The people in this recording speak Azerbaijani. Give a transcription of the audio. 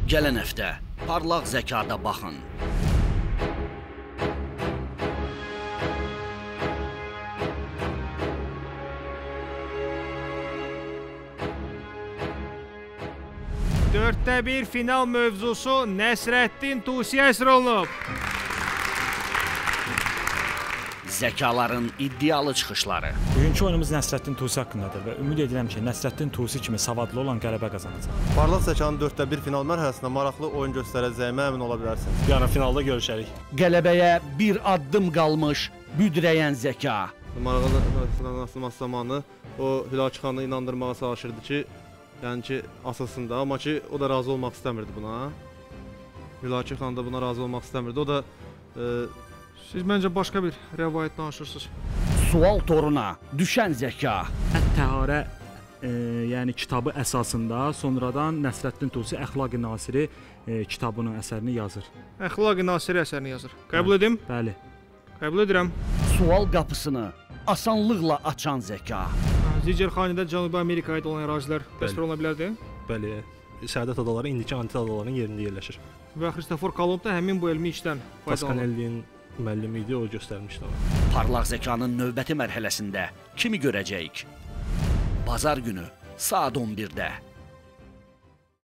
Gələn həftə parlaq zəkada baxın. Dörddə bir final mövzusu Nəsrəddin Tusiyə əsr olunub. Zəkaların iddialı çıxışları. Bugünkü oyunumuz Nəsrəddin Tusi haqqındadır və ümid edirəm ki, Nəsrəddin Tusi kimi savadlı olan qələbə qazanacaq. Parlaq zəkanın 4də 1 final mərhələsində maraqlı oyun göstərəcəyimə əmin ola bilərsiniz. Yarın finalda görüşərik. Qələbəyə bir addım qalmış büdrəyən zəka. Maraqlı asılması zamanı o Hülakü xanı inandırmağa çalışırdı ki, yəni ki, asılsın da, amma ki, o da razı olmaq istəmirdi buna. Hülakü xan da buna razı olmaq istəmirdi. O da Siz məncə başqa bir rəvayət danışırsınız. Sual toruna düşən zəka. Ət-Təharə yəni kitabı əsasında sonradan Nəsrəddin Tusi Əxlaqi Nasiri kitabının əsərini yazır. Əxlaqi Nasiri əsərini yazır. Qəbul edim? Bəli. Qəbul edirəm. Sual qapısını asanlıqla açan zəka. Zicirxanidə Cənubi Amerikaya aid olan ərazilər bəsbər oluna bilərdi? Bəli. Səadət adaları indiki Antil adalarının yerində yerləşir. Və Xristofor Kolumb da həmin bu elmi işdən faydalanır. Paskanelli'nin müəllimi idi, o göstərmişdi ona. Parlaq zəkanın növbəti mərhələsində kimi görəcəyik? Bazar günü saat 11-də.